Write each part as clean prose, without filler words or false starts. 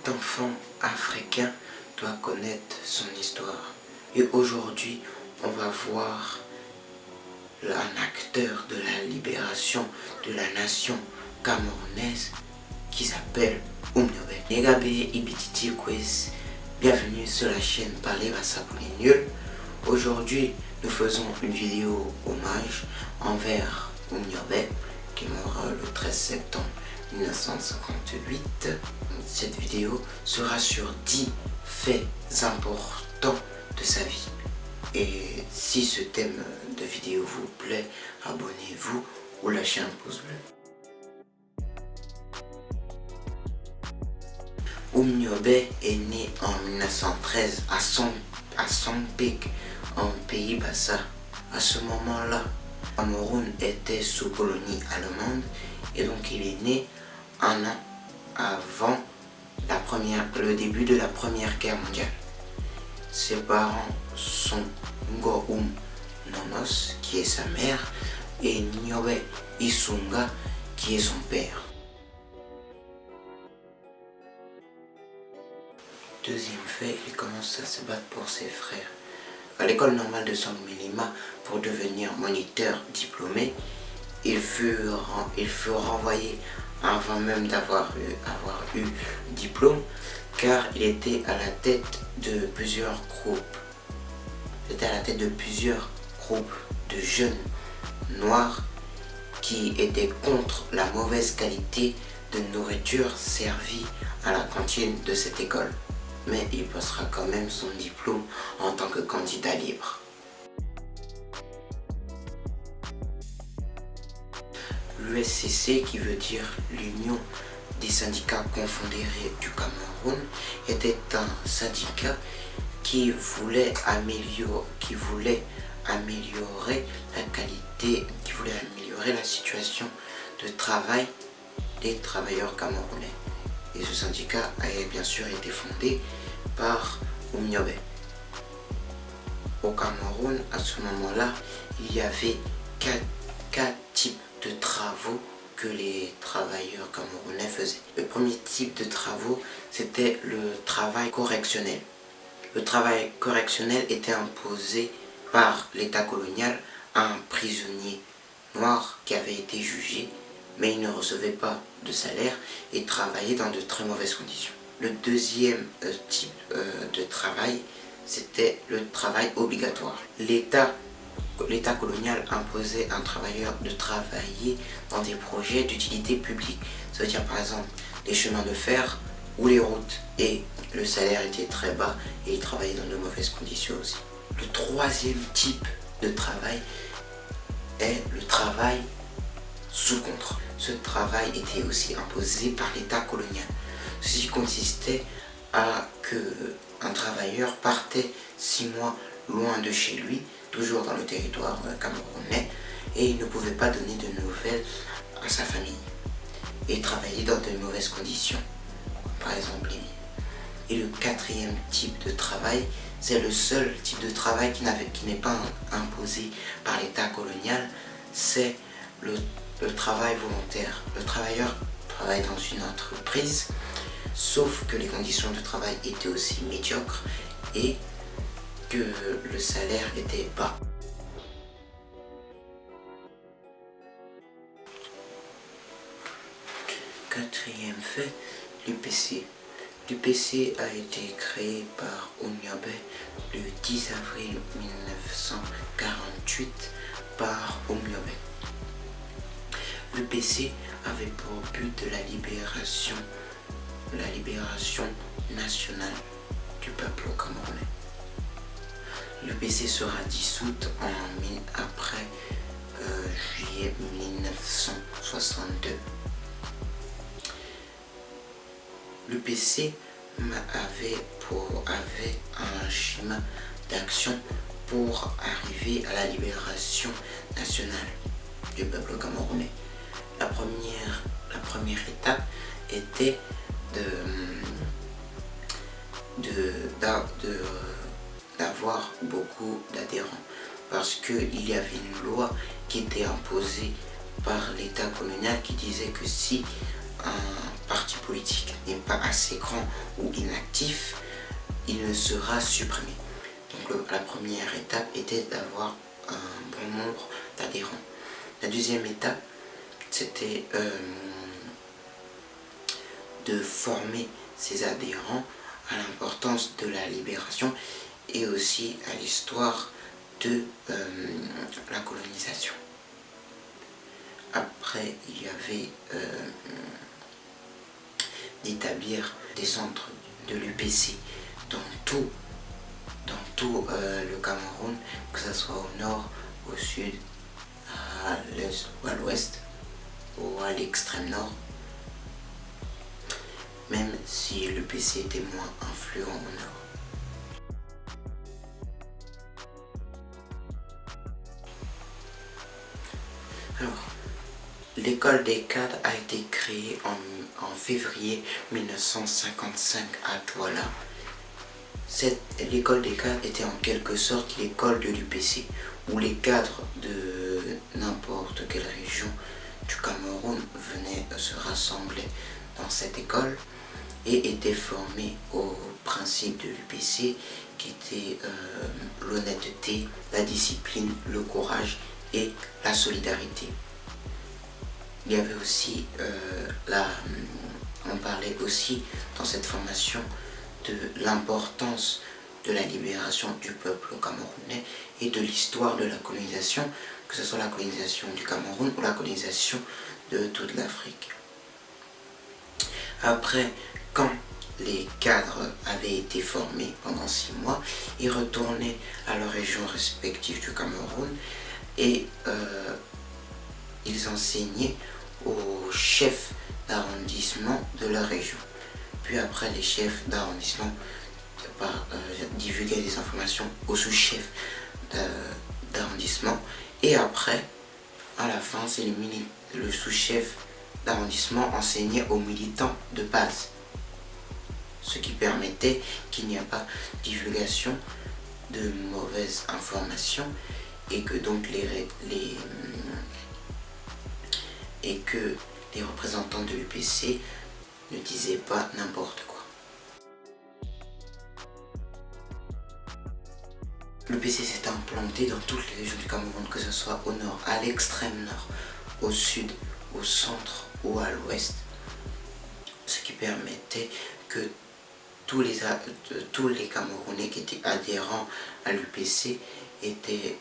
Tout enfant africain doit connaître son histoire. Et aujourd'hui, on va voir un acteur de la libération de la nation camerounaise qui s'appelle Oumniobé. Negabe Ibititi Quiz, bienvenue sur la chaîne Parler Bassa pour les nuls. Aujourd'hui, nous faisons une vidéo hommage envers Oumniobé qui est mort le 13 septembre 1958. Cette vidéo sera sur 10 faits importants de sa vie. Et si ce thème de vidéo vous plaît, abonnez-vous ou lâchez un pouce bleu. Oumniobé est né en 1913 à Sampik, en Pays Bassa. À ce moment-là, Cameroun était sous colonie allemande et donc il est né un an avant le début de la Première Guerre mondiale. Ses parents sont Ngoum Nonos, qui est sa mère, et Niobé Isunga, qui est son père. Deuxième fait, il commence à se battre pour ses frères. À l'école normale de Sangmélima, pour devenir moniteur diplômé, il fut renvoyé avant même d'avoir eu diplôme, car il était à la tête de plusieurs groupes. Il était à la tête de plusieurs groupes de jeunes noirs qui étaient contre la mauvaise qualité de nourriture servie à la cantine de cette école. Mais il passera quand même son diplôme en tant que candidat libre. L'USCC, qui veut dire l'Union des syndicats confédérés du Cameroun, était un syndicat qui voulait améliorer la situation de travail des travailleurs camerounais. Et ce syndicat a bien sûr été fondé par Oumniobé. Au Cameroun, à ce moment-là, il y avait quatre types de travaux que les travailleurs camerounais faisaient. Le premier type de travaux, c'était le travail correctionnel. Le travail correctionnel était imposé par l'État colonial à un prisonnier noir qui avait été jugé, mais il ne recevait pas de salaire et travaillait dans de très mauvaises conditions. Le deuxième type de travail, c'était le travail obligatoire. L'État colonial imposait à un travailleur de travailler dans des projets d'utilité publique. Ça veut dire par exemple les chemins de fer ou les routes. Et le salaire était très bas et il travaillait dans de mauvaises conditions aussi. Le troisième type de travail est le travail sous contrat. Ce travail était aussi imposé par l'État colonial. Ceci consistait à que un travailleur partait 6 mois loin de chez lui, toujours dans le territoire camerounais, et il ne pouvait pas donner de nouvelles à sa famille. Et travailler dans de mauvaises conditions, par exemple les mines. Et le quatrième type de travail, c'est le seul type de travail qui n'est pas imposé par l'État colonial, c'est le travail volontaire. Le travailleur travaille dans une entreprise, sauf que les conditions de travail étaient aussi médiocres et que le salaire était bas. Quatrième fait, l'UPC. L'UPC a été créé par Oumniobé le 10 avril 1948 par Oumniobé. L'UPC avait pour but de la libération nationale du peuple camerounais. L'UPC sera dissoute après juillet 1962. L'UPC avait un schéma d'action pour arriver à la libération nationale du peuple camerounais. La première étape était d'avoir beaucoup d'adhérents, parce qu'il y avait une loi qui était imposée par l'État colonial qui disait que si un parti politique n'est pas assez grand ou inactif, il ne sera supprimé. Donc la première étape était d'avoir un bon nombre d'adhérents. La deuxième étape, c'était de former ces adhérents à l'importance de la libération et aussi à l'histoire de la colonisation. Après, il y avait d'établir des centres de l'UPC dans tout le Cameroun, que ce soit au nord, au sud, à l'est ou à l'ouest, ou à l'extrême nord, même si l'UPC était moins influent au nord. Alors, l'école des cadres a été créée en février 1955 à Douala. L'école des cadres était en quelque sorte l'école de l'UPC, où les cadres de n'importe quelle région du Cameroun venaient se rassembler dans cette école et étaient formés aux principes de l'UPC qui étaient l'honnêteté, la discipline, le courage et la solidarité. Il y avait aussi, on parlait aussi dans cette formation de l'importance de la libération du peuple camerounais et de l'histoire de la colonisation, que ce soit la colonisation du Cameroun ou la colonisation de toute l'Afrique. Après, quand les cadres avaient été formés pendant 6 mois, ils retournaient à leurs régions respectives du Cameroun et ils enseignaient aux chefs d'arrondissement de leur région. Puis après, les chefs d'arrondissement divulguaient des informations aux sous-chefs d'arrondissement. Et après, à la fin, c'est le sous-chef d'arrondissement enseignait aux militants de base. Ce qui permettait qu'il n'y ait pas divulgation de mauvaises informations et que donc les représentants de l'UPC ne disaient pas n'importe quoi. L'UPC s'est implanté dans toutes les régions du Cameroun, que ce soit au nord, à l'extrême nord, au sud, au centre ou à l'ouest, ce qui permettait que tous les Camerounais qui étaient adhérents à l'UPC étaient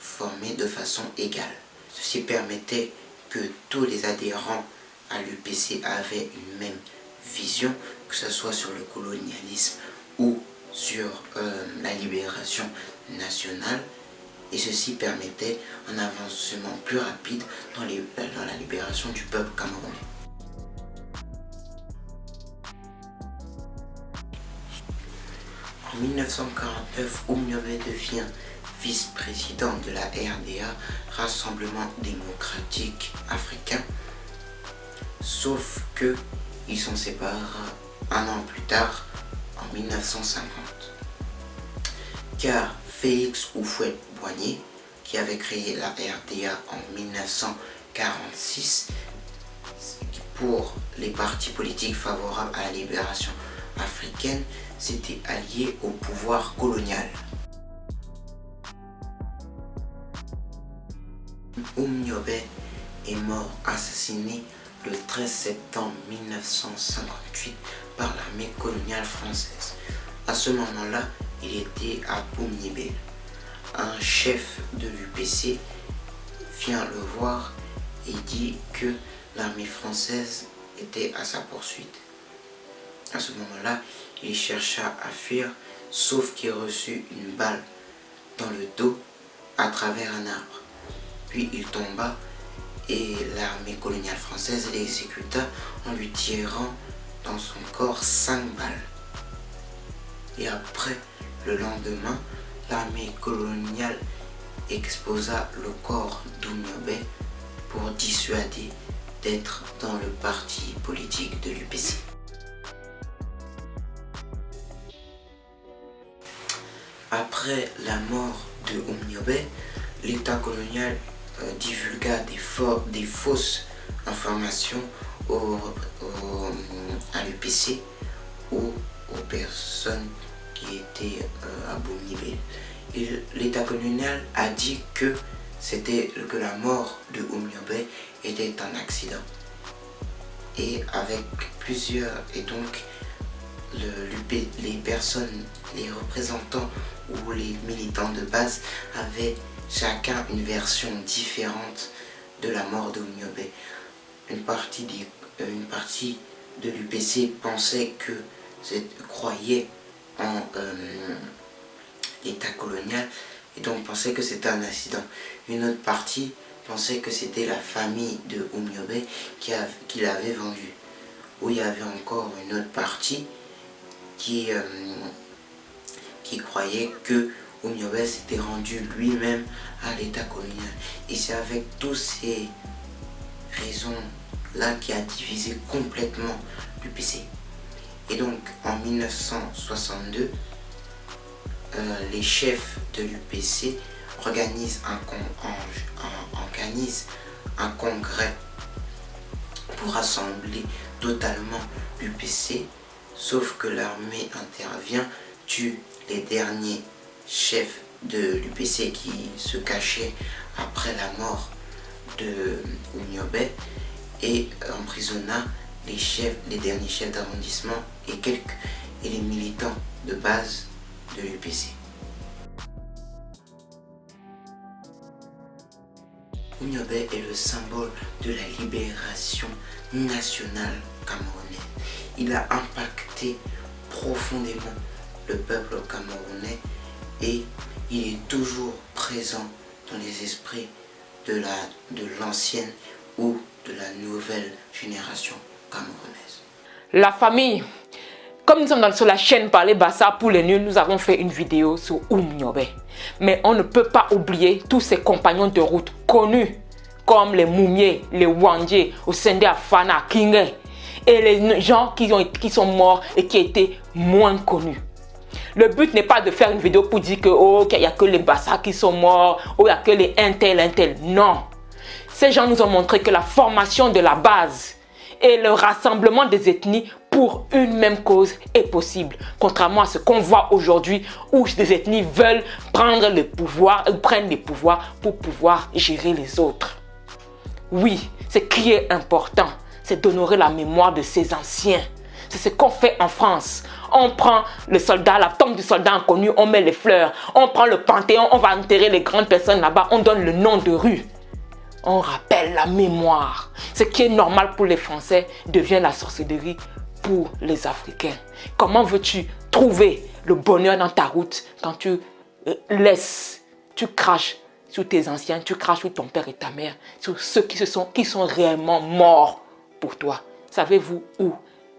formés de façon égale. Ceci permettait que tous les adhérents à l'UPC avaient une même vision, que ce soit sur le colonialisme ou sur la libération nationale, et ceci permettait un avancement plus rapide dans la libération du peuple camerounais. En 1949, Oumniobé devient vice-président de la RDA, Rassemblement démocratique africain, sauf que ils sont séparés un an plus tard, en 1950. Car Félix Houphouët-Boigny, qui avait créé la RDA en 1946 pour les partis politiques favorables à la libération africaine, s'était allié au pouvoir colonial. Oumniobé est mort assassiné le 13 septembre 1958 par l'armée coloniale française. À ce moment-là, il était à Boumniébé. Un chef de l'UPC vient le voir et dit que l'armée française était à sa poursuite. À ce moment-là, il chercha à fuir, sauf qu'il reçut une balle dans le dos à travers un arbre. Puis il tomba et l'armée coloniale française l'exécuta en lui tirant dans son corps 5 balles. Et après, le lendemain, l'armée coloniale exposa le corps d'Oumniobé pour dissuader d'être dans le parti politique de l'UPC. Après la mort de Oumniobé, l'État colonial divulgua des fausses informations aux à l'UPC ou aux personnes qui étaient à Boumnibel. L'État colonial a dit que la mort de Oumniobé était un accident. Et avec plusieurs, et donc les personnes, les représentants ou les militants de base avaient chacun une version différente de la mort de Oumniobé. Une partie de l'UPC croyait en l'État colonial et donc pensait que c'était un accident. Une autre partie pensait que c'était la famille de Oumniobé qui l'avait vendu. Ou il y avait encore une autre partie qui croyait que Oumniobé s'était rendu lui-même à l'État colonial. Et c'est avec toutes ces raisons-là qui a divisé complètement l'UPC. Et donc en 1962, les chefs de l'UPC organisent un congrès pour rassembler totalement l'UPC, sauf que l'armée intervient, tue les derniers chefs de l'UPC qui se cachaient après la mort de Oumniobé et emprisonna les derniers chefs d'arrondissement et les militants de base de l'UPC. Oumniobé est le symbole de la libération nationale camerounaise. Il a impacté profondément le peuple camerounais et il est toujours présent dans les esprits de l'ancienne ou de la nouvelle génération camerounaise. La famille, comme nous sommes sur la chaîne Parler Bassa pour les nuls, nous avons fait une vidéo sur Oumniobé. Mais on ne peut pas oublier tous ses compagnons de route connus comme les Moumié, les Wandje, Osende Afana, Kingé et les gens qui sont morts et qui étaient moins connus. Le but n'est pas de faire une vidéo pour dire qu'il n'y a que les Bassa qui sont morts ou il n'y a que les intel. Non. Ces gens nous ont montré que la formation de la base et le rassemblement des ethnies pour une même cause est possible. Contrairement à ce qu'on voit aujourd'hui où des ethnies veulent prendre le pouvoir, prennent les pouvoirs pour pouvoir gérer les autres. Oui, ce qui est important, c'est d'honorer la mémoire de ces anciens. C'est ce qu'on fait en France. On prend le soldat, la tombe du soldat inconnu, on met les fleurs. On prend le panthéon, on va enterrer les grandes personnes là-bas, on donne le nom de rue. On rappelle la mémoire. Ce qui est normal pour les Français devient la sorcellerie pour les Africains. Comment veux-tu trouver le bonheur dans ta route quand tu craches sur tes anciens, tu craches sur ton père et ta mère, sur ceux qui sont réellement morts pour toi? Savez-vous où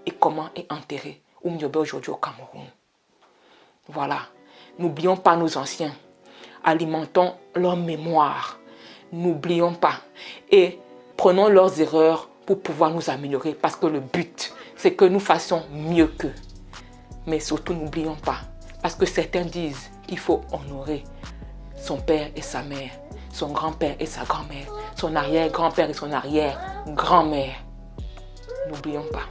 et comment est enterré Oumniobé aujourd'hui au Cameroun? Voilà. N'oublions pas nos anciens. Alimentons leur mémoire. N'oublions pas et prenons leurs erreurs pour pouvoir nous améliorer parce que le but, c'est que nous fassions mieux qu'eux. Mais surtout, n'oublions pas, parce que certains disent qu'il faut honorer son père et sa mère, son grand-père et sa grand-mère, son arrière-grand-père et son arrière-grand-mère. N'oublions pas.